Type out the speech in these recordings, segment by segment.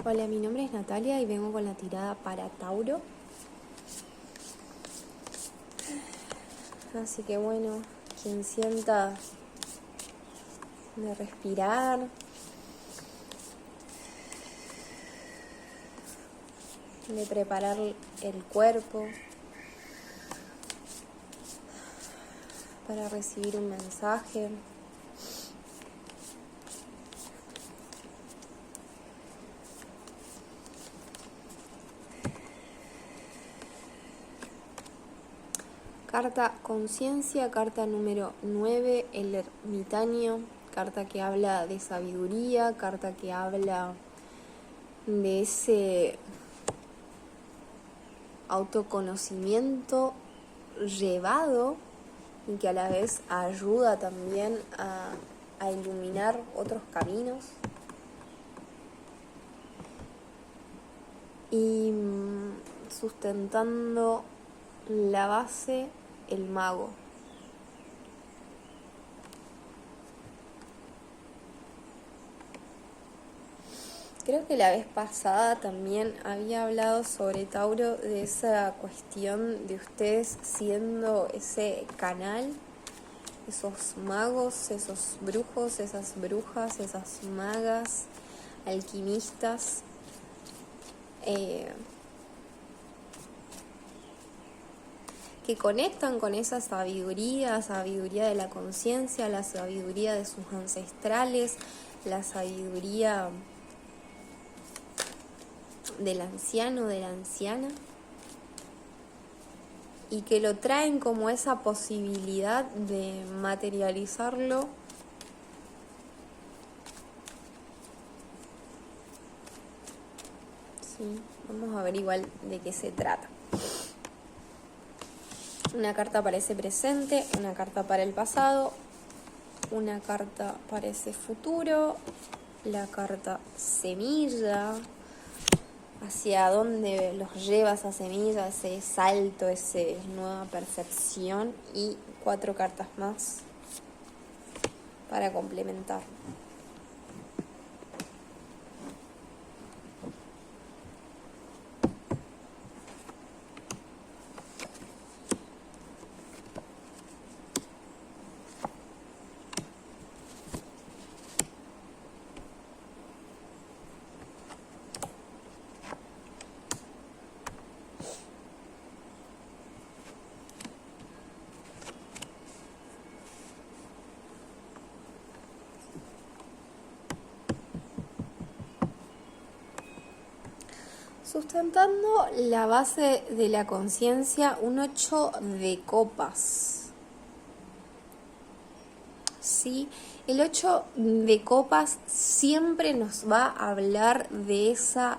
Hola, mi nombre es Natalia y vengo con la tirada para Tauro. Así que bueno, quien sienta de respirar, de preparar el cuerpo para recibir un mensaje. Carta Conciencia, carta número 9, el ermitaño, carta que habla de sabiduría, carta que habla de ese autoconocimiento llevado y que a la vez ayuda también a iluminar otros caminos. Y sustentando la base, el mago. Creo que la vez pasada también había hablado sobre Tauro, de esa cuestión de ustedes siendo ese canal, esos magos, esos brujos, esas brujas, esas magas, alquimistas, que conectan con esa sabiduría de la conciencia, la sabiduría de sus ancestrales, la sabiduría del anciano, de la anciana, y que lo traen como esa posibilidad de materializarlo sí, vamos a ver igual de qué se trata. Una carta para ese presente, una carta para el pasado, una carta para ese futuro, la carta semilla, hacia dónde los lleva esa semilla, ese salto, esa nueva percepción, y 4 cartas más para complementar. Sustentando la base de la conciencia, un 8 de copas. ¿Sí? El 8 de copas siempre nos va a hablar de esa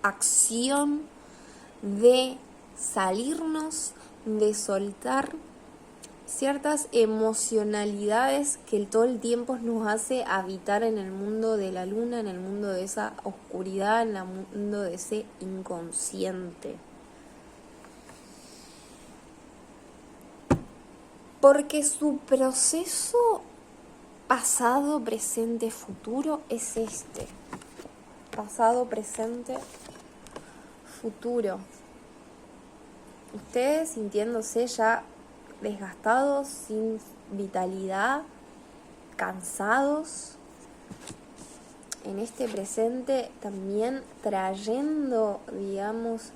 acción de salirnos, de soltar ciertas emocionalidades que todo el tiempo nos hace habitar en el mundo de la luna, en el mundo de esa oscuridad, en el mundo de ese inconsciente. Porque su proceso pasado, presente, futuro es este. Pasado, presente, futuro. Ustedes sintiéndose ya desgastados, sin vitalidad, cansados, en este presente también trayendo, digamos,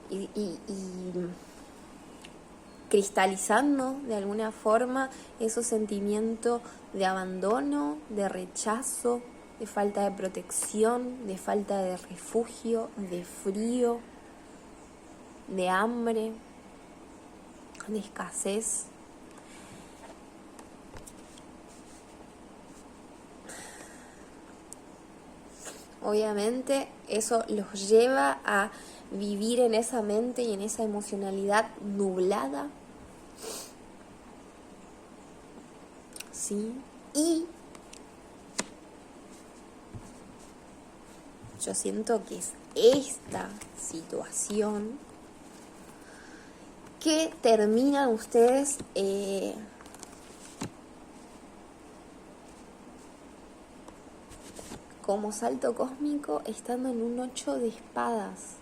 y cristalizando de alguna forma esos sentimientos de abandono, de rechazo, de falta de protección, de falta de refugio, de frío, de hambre, de escasez. Obviamente eso los lleva a vivir en esa mente y en esa emocionalidad nublada, ¿sí? Y yo siento que es esta situación que terminan ustedes como salto cósmico estando en un 8 de espadas,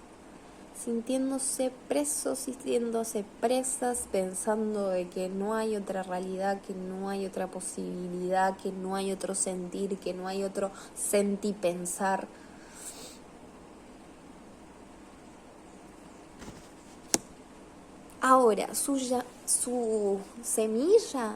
sintiéndose presos, sintiéndose presas, pensando de que no hay otra realidad, que no hay otra posibilidad, que no hay otro sentir, que no hay otro sentipensar. Ahora, su semilla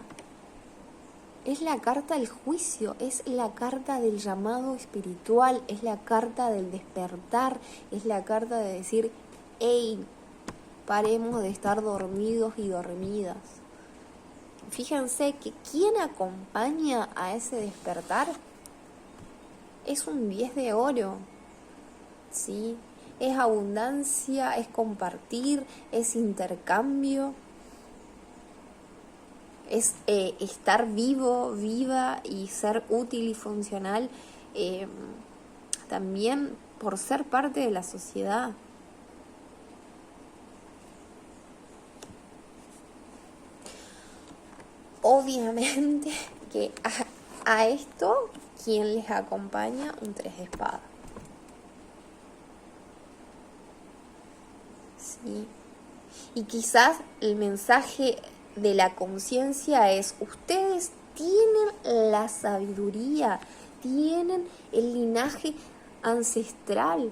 es la carta del juicio, es la carta del llamado espiritual, es la carta del despertar, es la carta de decir, hey, paremos de estar dormidos y dormidas. Fíjense que quien acompaña a ese despertar es un 10 de oro, ¿sí? Es abundancia, es compartir, es intercambio, es estar vivo, viva y ser útil y funcional, también por ser parte de la sociedad. Obviamente que a esto, ¿quién les acompaña? Un 3 de espada. ¿Sí? Y quizás el mensaje de la conciencia es, ustedes tienen la sabiduría, tienen el linaje ancestral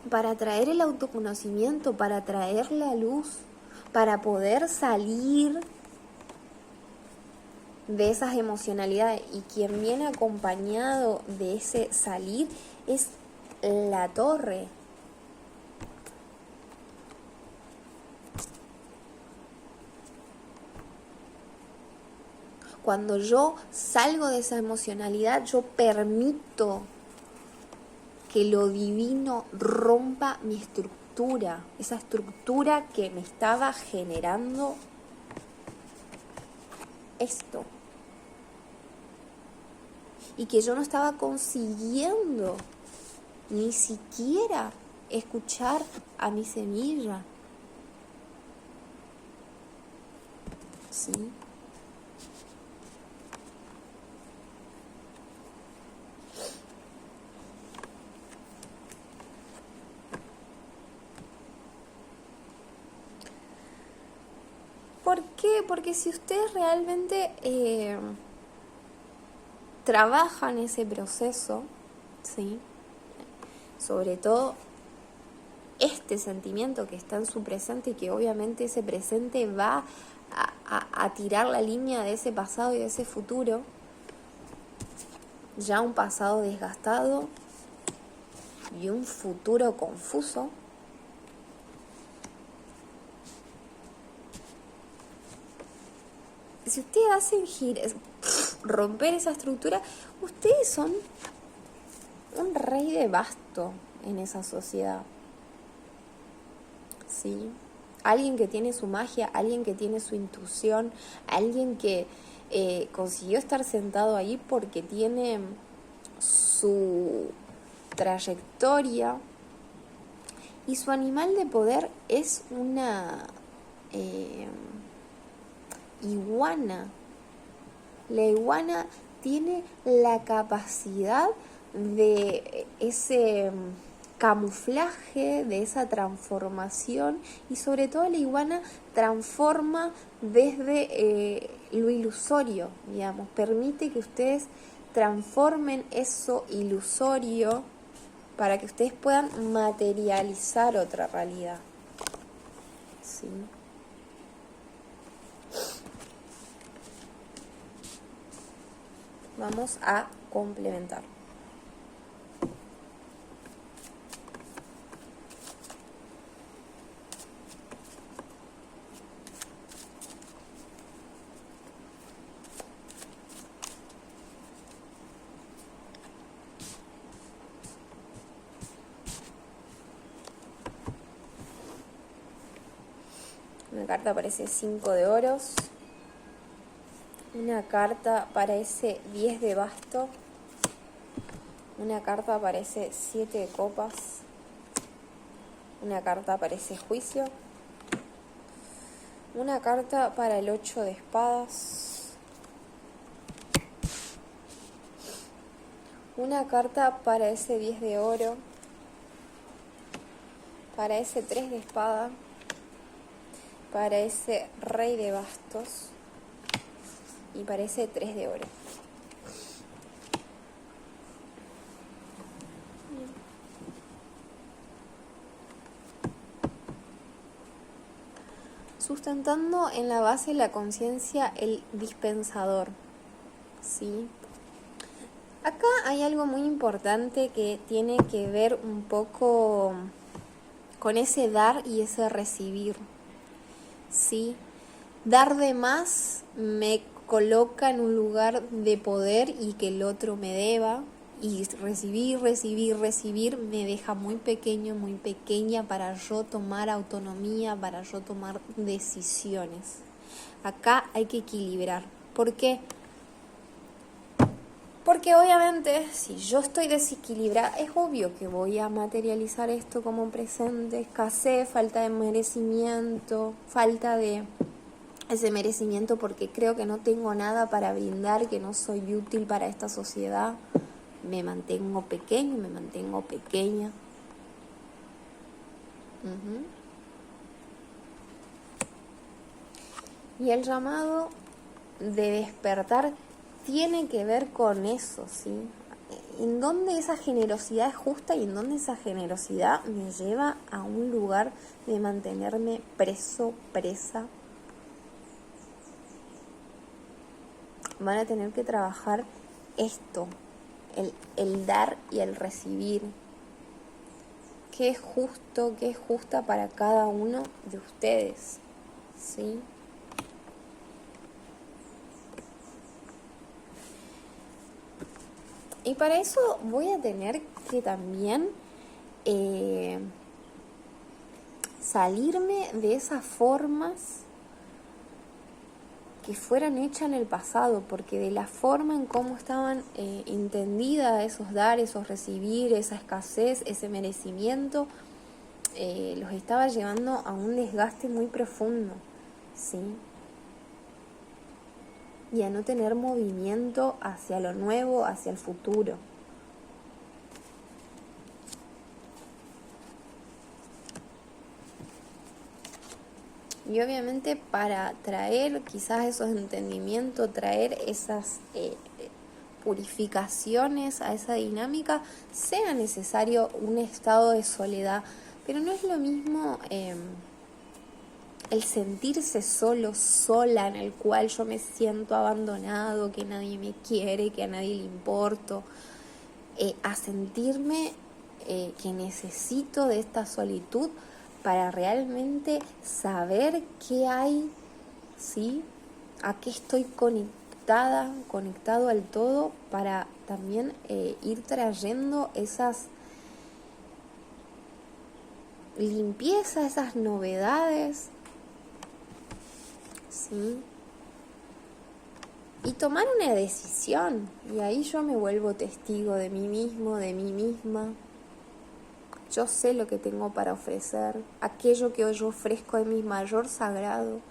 para traer el autoconocimiento, para traer la luz, para poder salir de esas emocionalidades. Y quien viene acompañado de ese salir es la torre. Cuando yo salgo de esa emocionalidad, yo permito que lo divino rompa mi estructura, esa estructura que me estaba generando esto. Y que yo no estaba consiguiendo ni siquiera escuchar a mi semilla. ¿Sí? ¿Por qué? Porque si ustedes realmente trabajan ese proceso, ¿sí? Sobre todo este sentimiento que está en su presente y que obviamente ese presente va a tirar la línea de ese pasado y de ese futuro, ya un pasado desgastado y un futuro confuso. Si ustedes hacen romper esa estructura, ustedes son un rey de basto en esa sociedad. ¿Sí? Alguien que tiene su magia, alguien que tiene su intuición, alguien que consiguió estar sentado ahí porque tiene su trayectoria y su animal de poder es una iguana. La iguana tiene la capacidad de ese camuflaje, de esa transformación, y sobre todo la iguana transforma desde lo ilusorio, digamos, permite que ustedes transformen eso ilusorio para que ustedes puedan materializar otra realidad. ¿Sí? Vamos a complementar. Una carta aparece 5 de oros. Una carta aparece 10 de basto. Una carta aparece 7 de copas. Una carta aparece juicio. Una carta para el 8 de espadas. una carta para ese 10 de oro, para ese 3 de espada, para ese rey de bastos y para ese 3 de oro. Sustentando en la base de la conciencia el dispensador, ¿sí? Acá hay algo muy importante que tiene que ver un poco con ese dar y ese recibir, ¿sí? Dar de más me coloca en un lugar de poder y que el otro me deba, y recibir me deja muy pequeño, muy pequeña para yo tomar autonomía, para yo tomar decisiones. Acá hay que equilibrar. ¿Por qué? Porque obviamente si yo estoy desequilibrada, es obvio que voy a materializar esto como presente, escasez, falta de merecimiento, falta de ese merecimiento porque creo que no tengo nada para brindar, que no soy útil para esta sociedad. Me mantengo pequeño, me mantengo pequeña. Y el llamado de despertar tiene que ver con eso, ¿sí? En donde esa generosidad es justa y en donde esa generosidad me lleva a un lugar de mantenerme preso, presa. Van a tener que trabajar esto, el dar y el recibir. ¿Qué es justo, qué es justa para cada uno de ustedes? ¿Sí? Y para eso voy a tener que también salirme de esas formas que fueron hechas en el pasado, porque de la forma en cómo estaban entendidas esos dar, esos recibir, esa escasez, ese merecimiento, los estaba llevando a un desgaste muy profundo, ¿sí? Y a no tener movimiento hacia lo nuevo, hacia el futuro. Y obviamente para traer quizás esos entendimientos, traer esas purificaciones a esa dinámica, sea necesario un estado de soledad. Pero no es lo mismo el sentirse solo, sola, en el cual yo me siento abandonado, que nadie me quiere, que a nadie le importo, a sentirme que necesito de esta solitud para realmente saber qué hay, ¿sí? A qué estoy conectado al todo, para también ir trayendo esas limpiezas, esas novedades, ¿sí? Y tomar una decisión, y ahí yo me vuelvo testigo de mí mismo, de mí misma. Yo sé lo que tengo para ofrecer, aquello que yo ofrezco es mi mayor sagrado,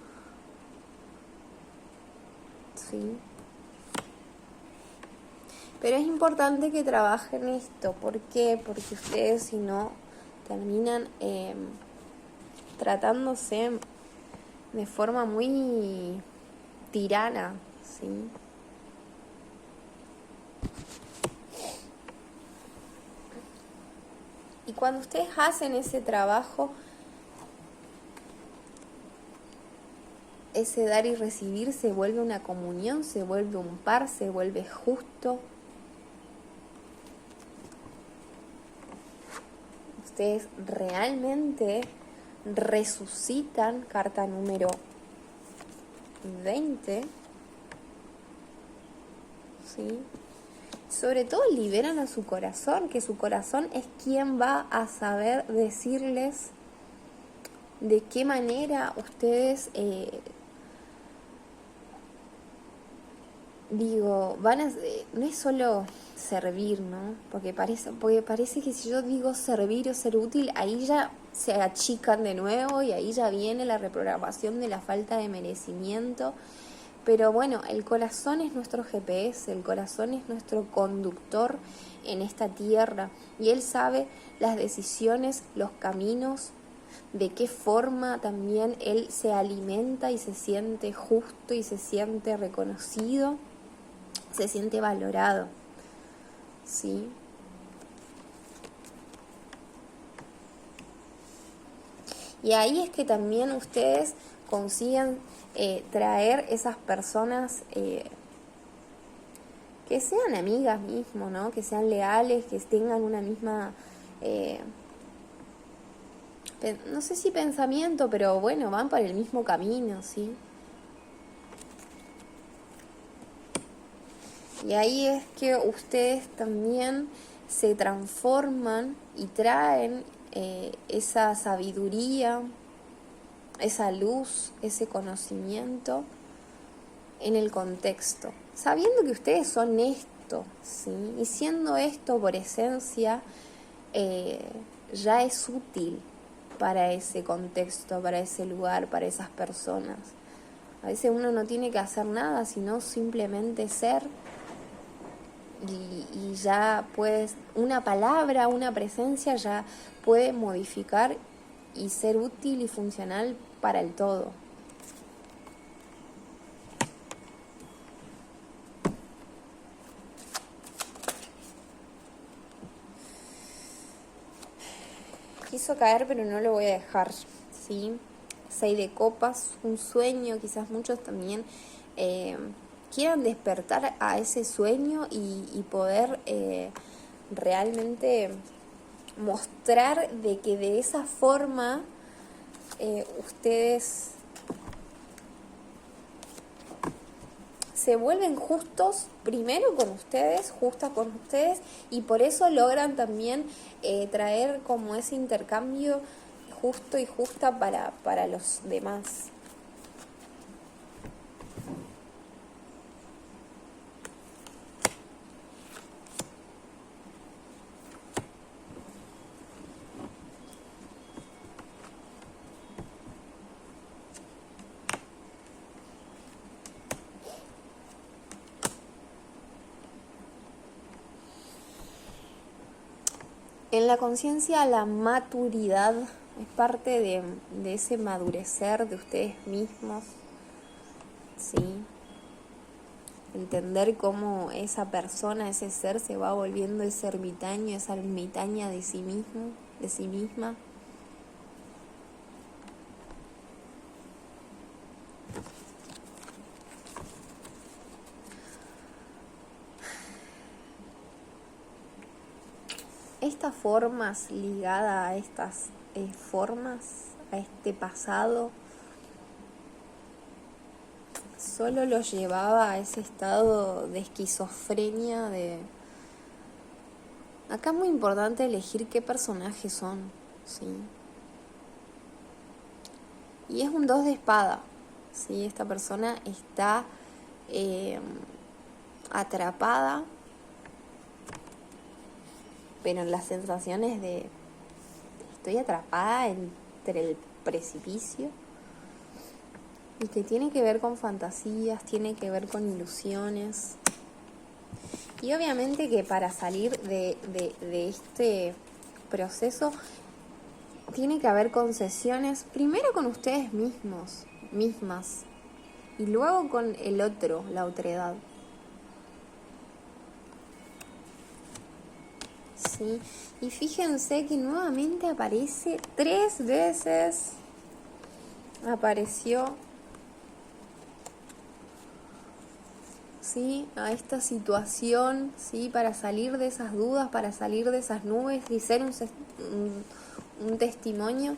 ¿sí? Pero es importante que trabajen esto. ¿Por qué? Porque ustedes, si no, terminan tratándose de forma muy tirana, ¿sí? Y cuando ustedes hacen ese trabajo, ese dar y recibir se vuelve una comunión, se vuelve un par, se vuelve justo. Ustedes realmente resucitan, carta número 20, ¿sí? Sobre todo liberan a su corazón, que su corazón es quien va a saber decirles de qué manera ustedes, no es solo servir, ¿no? Porque parece que si yo digo servir o ser útil, ahí ya se achican de nuevo y ahí ya viene la reprogramación de la falta de merecimiento. Pero bueno, el corazón es nuestro GPS, el corazón es nuestro conductor en esta tierra y él sabe las decisiones, los caminos, de qué forma también él se alimenta y se siente justo y se siente reconocido, se siente valorado, ¿sí? Y ahí es que también ustedes consigan traer esas personas que sean amigas mismo, ¿no? Que sean leales, que tengan una misma, no sé si pensamiento, pero bueno, van por el mismo camino, ¿sí? Y ahí es que ustedes también se transforman y traen esa sabiduría, esa luz, ese conocimiento en el contexto, sabiendo que ustedes son esto, ¿sí? Y siendo esto por esencia, ya es útil para ese contexto, para ese lugar, para esas personas. A veces uno no tiene que hacer nada, sino simplemente ser y ya puedes, una palabra, una presencia ya puede modificar y ser útil y funcional para el todo. Quiso caer, pero no lo voy a dejar, ¿sí? 6 de copas, un sueño, quizás muchos también quieran despertar a ese sueño y poder realmente mostrar de que de esa forma ustedes se vuelven justos primero con ustedes, justas con ustedes, y por eso logran también traer como ese intercambio justo y justa para los demás. En la conciencia, la maturidad es parte de ese madurecer de ustedes mismos, ¿sí? Entender cómo esa persona, ese ser se va volviendo ese ermitaño, esa ermitaña de sí mismo, de sí misma. Estas formas ligadas a estas formas, a este pasado, solo los llevaba a ese estado de esquizofrenia, de... Acá es muy importante elegir qué personajes son, ¿sí? Y es un 2 de espada, ¿sí? Esta persona está atrapada, pero en las sensaciones de estoy atrapada entre el precipicio, y que tiene que ver con fantasías, tiene que ver con ilusiones. Y obviamente que para salir de este proceso tiene que haber concesiones, primero con ustedes mismas, y luego con el otro, la otredad. ¿Sí? Y fíjense que nuevamente aparece 3 veces, apareció, ¿sí? A esta situación, ¿sí? Para salir de esas dudas, para salir de esas nubes y ser un testimonio.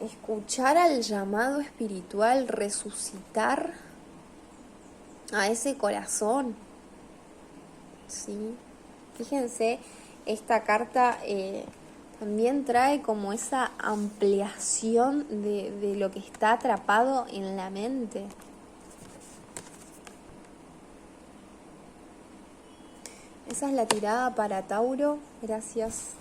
Escuchar al llamado espiritual, resucitar a ese corazón, ¿sí? Fíjense, esta carta también trae como esa ampliación de lo que está atrapado en la mente. Esa es la tirada para Tauro. Gracias.